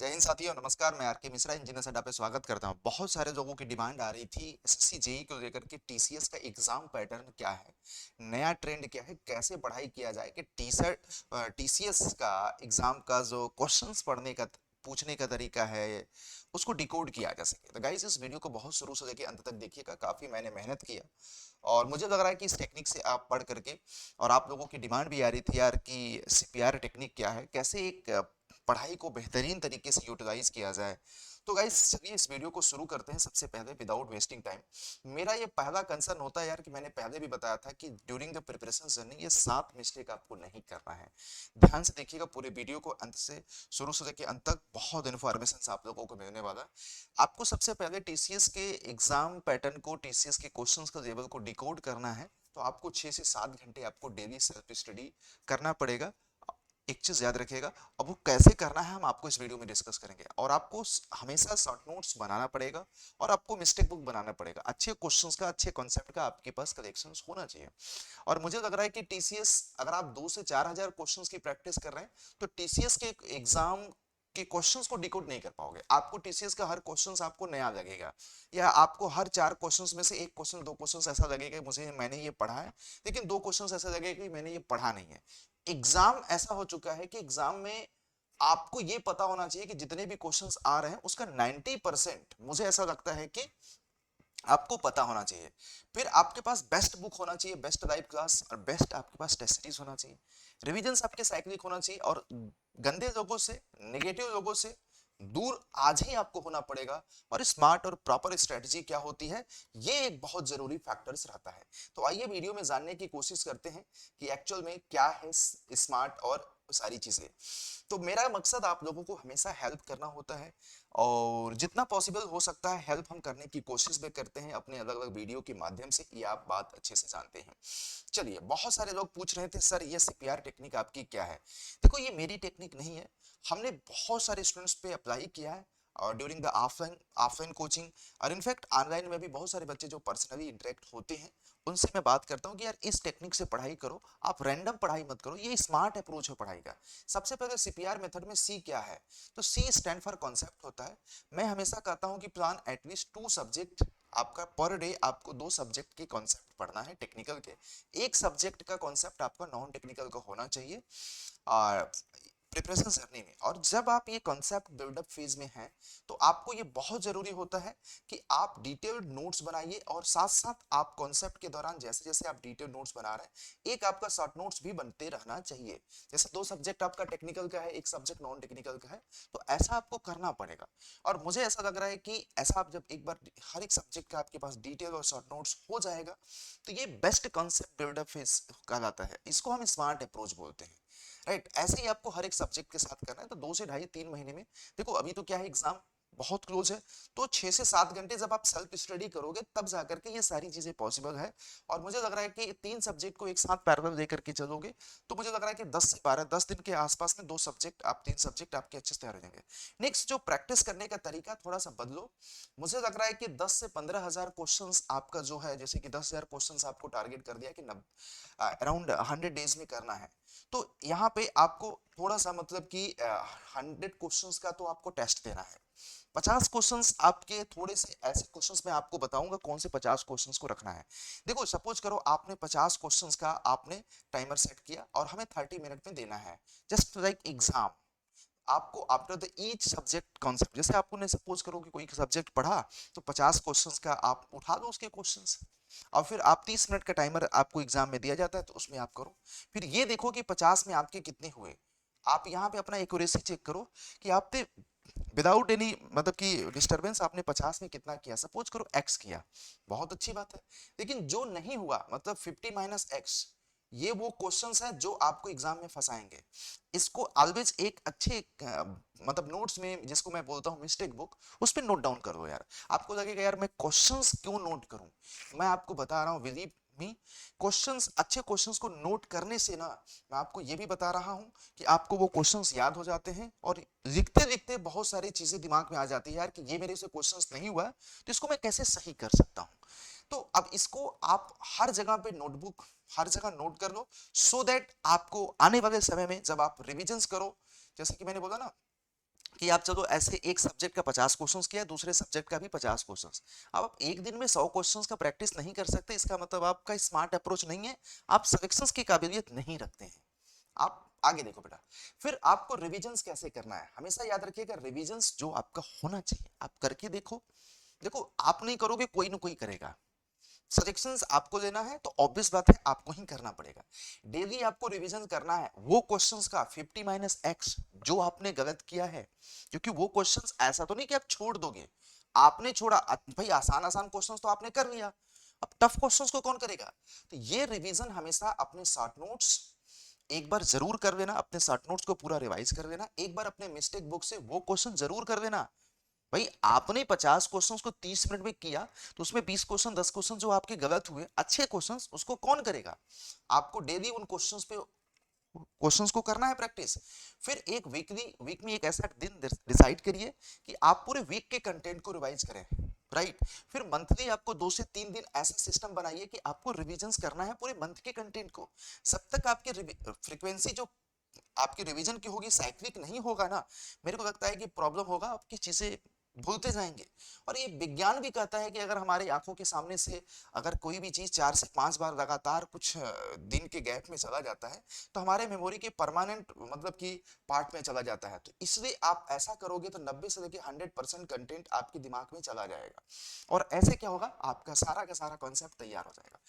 जय हिंद साथियों, नमस्कार। मैं आर के मिश्रा इंजीनियर अड्डा पे स्वागत करता हूं। बहुत सारे लोगों की डिमांड आ रही थी एसएससी जेई को लेकर के टीसीएस का एग्जाम पैटर्न क्या है, नया ट्रेंड क्या है, कैसे पढ़ाई किया जाए कि टीसीएस का एग्जाम का जो क्वेश्चंस पढ़ने का पूछने का तरीका है उसको डिकोड किया जा सके। तो गाइस, इस वीडियो को बहुत शुरू से लेकर अंत तक देखिएगा। काफी मैंने मेहनत किया और मुझे लग रहा है कि इस टेक्निक से आप पढ़ करके, और आप लोगों की डिमांड भी आ रही थी यार कि सीपीआर टेक्निक क्या है, कैसे एक पढ़ाई को बेहतरीन तरीके से यूटिलाइज किया जाए। तो गाइस, चलिए इस वीडियो को शुरू करते हैं। सबसे पहले विदाउट वेस्टिंग टाइम, मेरा ये पहला कंसर्न होता है यार कि मैंने पहले भी बताया था कि ड्यूरिंग द प्रिपरेशन जर्नी ये 7 मिस्टेक आपको नहीं करना है। ध्यान से देखिएगा पूरे वीडियो को, अंत से शुरू से लेकर अंत तक बहुत इन्फॉर्मेशन आप लोगों को मिलने वाला है। आपको सबसे पहले टीसीएस के एग्जाम पैटर्न को, टीसीएस के क्वेश्चंस का लेवल को डिकोड करना है। तो आपको 6 से 7 घंटे आपको डेली सेल्फ स्टडी करना पड़ेगा। एक चीज याद रखिएगा, अब वो कैसे करना है हम आपको इस वीडियो में डिस्कस करेंगे। और आपको हमेशा शॉर्ट नोट्स बनाना पड़ेगा और आपको मिस्टेक बुक बनाना पड़ेगा। अच्छे क्वेश्चंस का, अच्छे कॉन्सेप्ट का आपके पास कलेक्शन होना चाहिए। और मुझे लग रहा है कि टीसीएस, अगर आप 2 से 4 हजार क्वेश्चंस की प्रैक्टिस कर रहे हैं तो टीसीएस के एग्जाम के क्वेश्चंस को डिकोड नहीं कर पाओगे। आपको टीसीएस का हर क्वेश्चंस आपको नया लगेगा, या आपको हर 4 क्वेश्चंस में से एक क्वेश्चन, 2 क्वेश्चंस ऐसा लगेगा मुझे, मैंने ये पढ़ा है, लेकिन 2 क्वेश्चंस ऐसा लगेगा कि मैंने ये पढ़ा नहीं है। एग्जाम ऐसा हो चुका है कि एग्जाम में आपको ये पता होना चाहिए कि जितने भी क्वेश्चंस आ रहे हैं उसका 90% मुझे ऐसा लगता है कि आपको पता होना चाहिए। फिर आपके पास बेस्ट बुक होना चाहिए, बेस्ट लाइव क्लास, और बेस्ट आपके पास टेस्ट सीरीज होना चाहिए। रिविजन्स आपके साइक्लिक होना चाहिए, और गंदे लोगों से, नेगेटिव लोगों से दूर आज ही आपको होना पड़ेगा। और स्मार्ट और प्रॉपर स्ट्रेटजी क्या होती है, ये एक बहुत जरूरी फैक्टर्स रहता है। तो आइए वीडियो में जानने की कोशिश करते हैं कि एक्चुअल में क्या है स्मार्ट और सारी चीजें। तो मेरा मकसद आप लोगों को हमेशा हेल्प करना होता है, और जितना पॉसिबल हो सकता है हेल्प हम करने की कोशिश भी करते हैं अपने अलग अलग वीडियो के माध्यम से। ये आप बात अच्छे से जानते हैं। चलिए, बहुत सारे लोग पूछ रहे थे सर ये सीपीआर टेक्निक आपकी क्या है। देखो, ये मेरी टेक्निक नहीं है, हमने बहुत सारे स्टूडेंट्स पे अप्लाई किया है और during the offline offline coaching, और इनफैक्ट ऑनलाइन में भी बहुत सारे बच्चे जो पर्सनली इंटरेक्ट होते हैं उनसे मैं बात करता हूँ कि यार इस टेक्निक से पढ़ाई करो, आप रैंडम पढ़ाई मत करो, ये स्मार्ट अप्रोच है पढ़ाई का। सबसे पहले सीपीआर मेथड में सी क्या है, तो सी स्टैंड फॉर कॉन्सेप्ट होता है। मैं हमेशा कहता हूँ कि प्लान एटलीस्ट 2 सब्जेक्ट, आपका पर डे आपको 2 सब्जेक्ट के कॉन्सेप्ट पढ़ना है टेक्निकल के। एक सब्जेक्ट का कॉन्सेप्ट आपका नॉन टेक्निकल का होना चाहिए और प्रिपरेशन जर्नी में। और जब आप ये कॉन्सेप्ट बिल्डअप फेज में हैं तो आपको ये बहुत जरूरी होता है कि आप डिटेल्ड नोट्स बनाइए, और साथ साथ आप कॉन्सेप्ट के दौरान जैसे जैसे आप डिटेल्ड नोट्स बना रहे हैं, एक आपका शॉर्ट नोट्स भी बनते रहना चाहिए। जैसे 2 सब्जेक्ट आपका टेक्निकल का है, एक सब्जेक्ट नॉन टेक्निकल का है, तो ऐसा आपको करना पड़ेगा। और मुझे ऐसा लग रहा है कि ऐसा आप जब एक बार हर एक सब्जेक्ट का आपके पास डिटेल और शॉर्ट नोट्स हो जाएगा तो ये बेस्ट कॉन्सेप्ट बिल्डअप फेज कहलाता है। इसको हम स्मार्ट अप्रोच बोलते हैं। राइट, ऐसे ही आपको हर एक सब्जेक्ट के साथ करना है। तो 2 से ढाई 3 महीने में, देखो अभी तो क्या है, एग्जाम बहुत क्लोज है, तो 6 से 7 घंटे जब आप सेल्फ स्टडी करोगे तब जाकर के ये सारी चीजें पॉसिबल है। और मुझे लग रहा है कि 3 सब्जेक्ट को एक साथ पैरेलल लेकर के चलोगे तो मुझे लग रहा है कि 10 से 12 10 दिन के आसपास में 2 सब्जेक्ट, आप 3 सब्जेक्ट आपके अच्छे से तैयार हो जाएंगे। नेक्स्ट, जो प्रैक्टिस करने का तरीका थोड़ा सा बदलो। मुझे लग रहा है कि 10 से 15 हजार क्वेश्चन आपका जो है, जैसे कि 10 हजार क्वेश्चन आपको टारगेट कर दिया कि अराउंड 100 डेज में करना है। तो यहाँ पे आपको थोड़ा सा मतलब कि 100 क्वेश्चंस का तो आपको टेस्ट देना है। 50 क्वेश्चंस आपके थोड़े से ऐसे क्वेश्चंस मैं आपको बताऊंगा कौन से 50 क्वेश्चंस को रखना है। देखो, सपोज करो आपने 50 क्वेश्चंस का आपने टाइमर सेट किया और हमें 30 मिनट में देना है, जस्ट लाइक एग्जाम। आपको after the each subject concept, जैसे आपने सपोज करो कि कोई सब्जेक्ट पढ़ा, तो 50 क्वेश्चंस का आप उठा लो उसके क्वेश्चंस, और फिर आप 30 मिनट का टाइमर आपको एग्जाम में दिया जाता है तो उसमें आप करो। फिर ये देखो कि 50 में आपके कितने हुए। आप यहाँ पे अपना एक्यूरेसी चेक करो कि आपने विदाउट एनी मतलब कि डिस्टरबेंस आपने 50 में कितना किया। सपोज करो एक्स किया, बहुत अच्छी बात है। लेकिन जो नहीं हुआ, मतलब 50 - x, ये वो क्वेश्चंस है जो आपको एग्जाम में फंसाएंगे। इसको ऑलवेज एक अच्छे मतलब नोट्स में, जिसको मैं बोलता हूँ मिस्टेक बुक, उस पर नोट डाउन करो यार। आपको लगेगा यार मैं क्वेश्चंस क्यों नोट करूं, मैं आपको बता रहा हूँ बिलीव मी, क्वेश्चंस, अच्छे क्वेश्चंस को नोट करने से ना, मैं आपको ये भी बता रहा हूँ कि आपको वो क्वेश्चंस याद हो जाते हैं, और लिखते लिखते बहुत सारी चीजें दिमाग में आ जाती है यार कि ये मेरे से क्वेश्चंस नहीं हुआ तो इसको मैं कैसे सही कर सकता हूँ। तो अब इसको आप हर जगह पे नोटबुक, हर जगह नोट कर लो, सो दैट आपको आने वाले समय में जब आप रिविजन्स करो, जैसे कि मैंने बोला ना कि आप चलो ऐसे एक सब्जेक्ट का 50 क्वेश्चंस किया, दूसरे सब्जेक्ट का भी 50 क्वेश्चंस। अब आप एक दिन में 100 क्वेश्चंस का प्रैक्टिस नहीं कर सकते, इसका मतलब आपका स्मार्ट अप्रोच नहीं है, आप सिलेक्शंस की काबिलियत नहीं रखते हैं। आप आगे देखो बेटा, फिर आपको रिविजन्स कैसे करना है, हमेशा याद रखिएगा रिविजन्स जो आपका होना चाहिए आप करके देखो। देखो आप नहीं करोगे कोई ना कोई करेगा, सजेशंस आपको लेना है तो ऑब्वियस बात है आपको ही करना पड़ेगा। डेली आपको रिवीजन करना है वो क्वेश्चंस का 50 माइनस एक्स जो आपने गलत किया है, क्योंकि वो क्वेश्चंस ऐसा तो नहीं कि आप छोड़ दोगे, आपने छोड़ा भाई, आसान आसान क्वेश्चंस तो आपने कर लिया, अब टफ क्वेश्चंस को कौन करेगा। तो ये रिवीजन हमेशा अपने शॉर्ट नोट्स एक बार जरूर कर लेना, अपने शॉर्ट नोट्स को पूरा रिवाइज कर लेना, एक बार अपने मिस्टेक बुक से वो क्वेश्चन जरूर कर लेना। भाई आपने 50 क्वेश्चंस को 30 मिनट में किया, तो उसमें 20 क्वेश्चन 10 क्वेश्चन जो आपके गलत हुए अच्छे क्वेश्चंस, उसको कौन करेगा। आपको डेली उन क्वेश्चंस पे क्वेश्चंस को करना है प्रैक्टिस। फिर एक वीक में एक ऐसा दिन डिसाइड करिए कि आप पूरे वीक के कंटेंट को रिवाइज करें, राइट। फिर मंथली आपको 2 से 3 दिन ऐसा सिस्टम बनाइए कि आपको रिविजन्स करना है पूरे मंथ के कंटेंट को। जब तक आपकी फ्रीक्वेंसी जो आपकी रिवीजन की होगी साइक्लिक नहीं होगा ना, मेरे को लगता है कि प्रॉब्लम होगा, आपकी चीजें भूलते जाएंगे। और ये विज्ञान भी कहता है कि अगर हमारी आंखों के सामने से अगर कोई भी चीज 4 से 5 बार लगातार कुछ दिन के गैप में चला जाता है, तो हमारे मेमोरी के परमानेंट मतलब कि पार्ट में चला जाता है। तो इसलिए आप ऐसा करोगे तो 90 से लेकर 100% कंटेंट आपके दिमाग में चला जाएगा, और ऐसे क्या होगा, आपका सारा का सारा कॉन्सेप्ट तैयार हो जाएगा।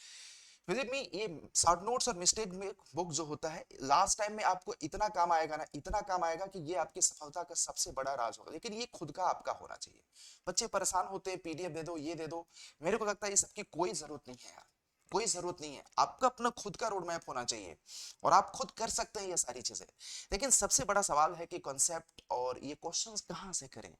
विदित मी ये शॉर्ट नोट्स और मिस्टेक में बुक जो होता है लास्ट टाइम में आपको इतना काम आएगा ना, इतना काम आएगा कि ये आपकी सफलता का सबसे बड़ा राज होगा, लेकिन ये खुद का आपका होना चाहिए। बच्चे परेशान होते हैं पीडीएफ दे दो ये दे दो, मेरे को लगता है ये सबकी कोई जरूरत नहीं है यार, कोई जरूरत नहीं है। आपका अपना खुद का रोड मैप होना चाहिए और आप खुद कर सकते हैं ये सारी चीजें। लेकिन सबसे बड़ा सवाल है कि कॉन्सेप्ट और ये क्वेश्चंस कहाँ से करें।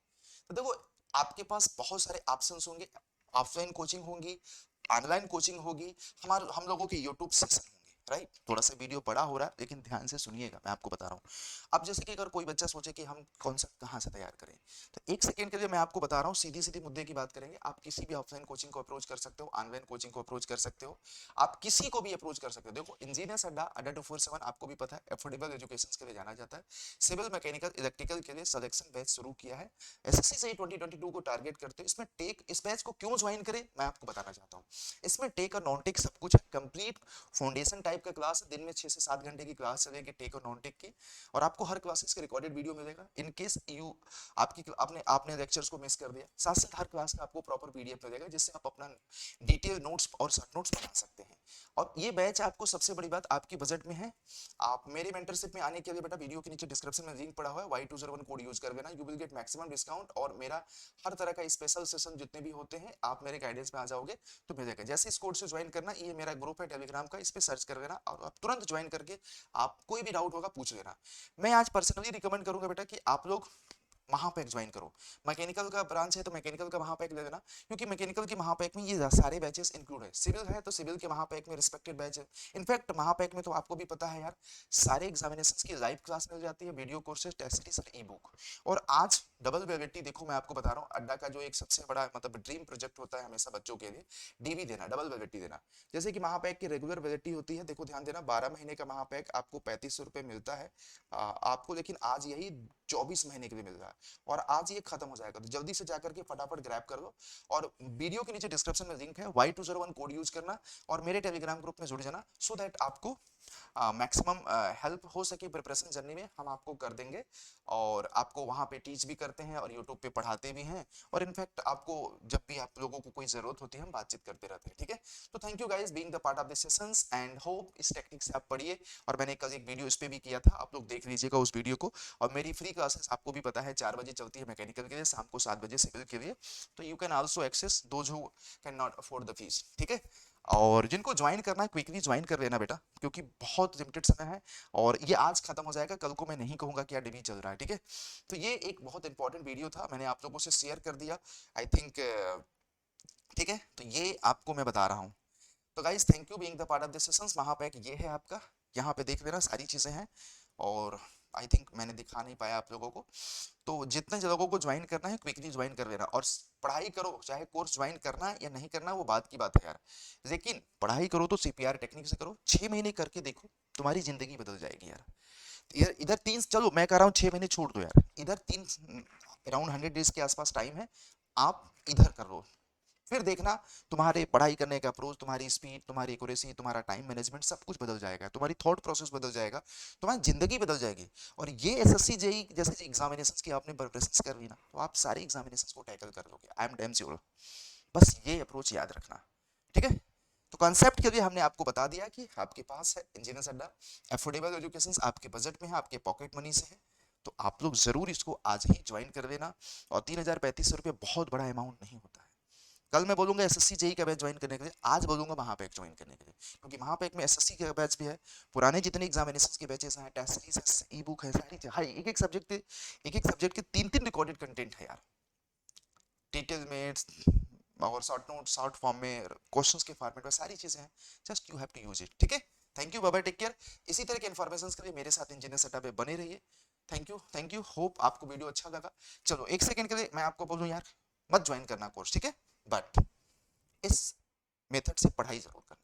तो देखो आपके पास बहुत सारे ऑप्शंस होंगे, ऑफलाइन कोचिंग होंगी, ऑनलाइन कोचिंग होगी, हमारे हम लोगों के यूट्यूब सेशन होंगे, राइट। थोड़ा सा वीडियो बड़ा हो रहा है लेकिन ध्यान से सुनिएगा, मैं आपको बता रहा हूँ। अब जैसे कि अगर कोई बच्चा सोचे कि हम कॉन्सेप्ट कहाँ से तैयार करें, तो एक सेकेंड के लिए मैं आपको बता रहा हूँ, सीधी सीधी मुद्दे की बात करेंगे। आप किसी भी ऑफलाइन कोचिंग को अप्रोच कर सकते हो, ऑनलाइन कोचिंग को अप्रोच कर सकते हो, आप किसी को भी अप्रोच कर सकते हो। देखो इंजीनियर्स अड्डा अड्डा 247 आपको भी पता है अफोर्डेबल एजुकेशन के लिए जाना जाता है। सिविल मैकेनिकल इलेक्ट्रिकल के लिए सिलेक्शन बैच शुरू किया है, एसएससी से 2022 को टारगेट करते हैं। इसमें टेक, इस बैच को क्यों ज्वाइन करें मैं आपको बताना चाहता हूँ। इसमें टेक और नॉन टेक सब कुछ है, कंप्लीट फाउंडेशन टाइप का क्लास है, दिन में 6 से 7 घंटे की क्लास चलेगी टेक और नॉन टेक की, और आपको हर क्लासेस का रिकॉर्डेड वीडियो मिलेगा। इन केस यू आपकी आपने आपने लेक्चर्स को मिस कर दिया, साथ साथ हर क्लास का आपको प्रॉपर पीडीएफ मिलेगा, जिससे आप अपना डिटेल नोट्स और शॉर्ट नोट्स बना सकते हैं। और ये बैच आपको सबसे बड़ी बात आपकी बजट में है। आप मेरे मेंटरशिप में आने के लिए बेटा वीडियो के नीचे डिस्क्रिप्शन में लिंक पड़ा हुआ है, Y201 कोड यूज कर लेना, you will get maximum discount. और मेरा हर तरह का स्पेशल सेशन जितने भी होते हैं आप मेरे गाइडेंस में आ जाओगे तो मिलेगा। जैसे इस कोड से ज्वाइन करना, ये मेरा ग्रुप है टेलीग्राम का, इस पे सर्च कर लेना और आप तुरंत ज्वाइन करके आप कोई भी डाउट होगा पूछ लेना। मैं आज पर्सनली रिकमेंड करूंगा बेटा कि आप लोग महापैक ज्वाइन करो। मैकेनिकल का ब्रांच है तो मैकेनिकल का महापैक ले लेना, क्योंकि मैकेनिकल के महापैक में ये सारे बैचेस इंक्लूड है। सिविल है तो सिविल के महापैक में रिस्पेक्टेड बैच है। इनफैक्ट महापैक में तो आपको भी पता है यार, सारे एग्जामिनेशंस की लाइव क्लास मिल जाती है, वीडियो कोर्सेज, टेस्ट सीरीज और ई बुक। और आज डबल वेलिडिटी देखो, मैं आपको बता रहा हूँ अड्डा का जो एक सबसे बड़ा मतलब ड्रीम प्रोजेक्ट होता है हमेशा बच्चों के लिए, डीवी देना, डबल वेलिडिटी देना। जैसे कि महापैक की रेगुलर वेलिडिटी होती है, देखो ध्यान देना, 12 महीने का महापैक आपको 3500 रुपये मिलता है आपको, लेकिन आज यही 24 महीने के लिए मिल रहा है और आज ये खत्म हो जाएगा। तो जल्दी से जाकर के फटाफट ग्रैब कर लो, और वीडियो के नीचे डिस्क्रिप्शन में लिंक है, Y201 कोड यूज करना और मेरे टेलीग्राम ग्रुप में जुड़ जाना, सो दैट आपको मैक्सिमम हेल्प हो सके प्रिपरेशन जर्नी में, हम आपको कर देंगे। और आपको वहाँ पे टीच भी करते हैं और यूट्यूब पे पढ़ाते भी हैं, और इनफैक्ट आपको जब भी आप लोगों को कोई जरूरत होती है हम बातचीत करते रहते हैं, ठीक है। तो thank you guys being the part of this sessions and hope इस टेक्निक से आप पढ़िए। और मैंने कल एक वीडियो इस पे भी किया था, आप लोग देख लीजिएगा उस वीडियो को। और मेरी फ्री क्लासेस आपको भी पता है 4 बजे चलती है मैकेनिकल के लिए, शाम को 7 बजे सिविल के लिए, तो you can also access those who can not afford the fees, ठीक है। और जिनको ज्वाइन करना है क्विकली ज्वाइन कर लेना बेटा, क्योंकि बहुत लिमिटेड समय है और ये आज खत्म हो जाएगा, कल को मैं नहीं कहूंगा कि डिवी चल रहा है, ठीक है। तो ये एक बहुत इंपॉर्टेंट वीडियो था, मैंने आप लोगों से शेयर कर दिया, आई थिंक, ठीक है। तो ये आपको मैं बता रहा हूँ। तो guys thank you being the part of this sessions. महापैक ये है आपका, यहाँ पे देख लेना सारी चीजें हैं, और आई थिंक मैंने दिखा नहीं पाया आप लोगों को। तो जितने लोगों को ज्वाइन करना है क्विकली ज्वाइन कर लेना, और पढ़ाई करो, चाहे कोर्स ज्वाइन करना है या नहीं करना वो बात की बात है यार, लेकिन पढ़ाई करो तो सीपीआर टेक्निक से करो, 6 महीने करके देखो, तुम्हारी जिंदगी बदल जाएगी यार। इधर इधर 3, चलो मैं कह रहा हूँ 6 महीने छोड़ दो यार, इधर 3 अराउंड 100 डेज के आसपास टाइम है, आप इधर कर लो, फिर देखना तुम्हारे पढ़ाई करने का अप्रोच, तुम्हारी स्पीड, तुम्हारी एक्यूरेसी, तुम्हारा टाइम मैनेजमेंट सब कुछ बदल जाएगा, तुम्हारी थॉट प्रोसेस बदल जाएगा, तुम्हारी जिंदगी बदल जाएगी। और ये एसएससी जेई जैसे एग्जामिनेशंस की आपने प्रिपरेशन कर ली ना, तो आप सारे एग्जामिनेशंस को टैकल कर लोगे, आई एम डैम श्योर। बस ये अप्रोच याद रखना, ठीक है। तो कॉन्सेप्ट के लिए हमने आपको बता दिया कि आपके पास है इंजीनियर्स अड्डा, अफोर्डेबल एजुकेशन आपके बजट में है, आपके पॉकेट मनी से है, तो आप लोग जरूर इसको आज ही ज्वाइन कर लेना। और 3,035 रुपये बहुत बड़ा अमाउंट नहीं होता है। कल मैं बोलूंगा एसएससी जेई का बैच ज्वाइन करने के लिए, आज बोलूंगा महापैक ज्वाइन करने के लिए, क्योंकि महापैक में एसएससी का बैच भी है, पुराने जितने एग्जामिनेशन के बैचेस हैं, टेस्ट सीरीज है, ई बुक है, सारी चीज़, हर एक एक सब्जेक्ट के 3-3 रिकॉर्डेड कंटेंट है यार, डिटेल में और शॉर्ट नोट, शॉर्ट फॉर्म में, क्वेश्चंस के फॉर्मेट में, सारी चीजें हैं, just you have to use it, ठीक है। Thank you, bye bye, take care. इसी तरह के इन्फॉर्मेशन के लिए मेरे साथ इंजीनियर सेटअप पे बने रहिए। Thank you, thank you, hope आपको वीडियो अच्छा लगा। चलो एक सेकंड के लिए मैं आपको बोलूं यार, मत ज्वाइन करना कोर्स, ठीक है, बट इस मेथड से पढ़ाई जरूर करना।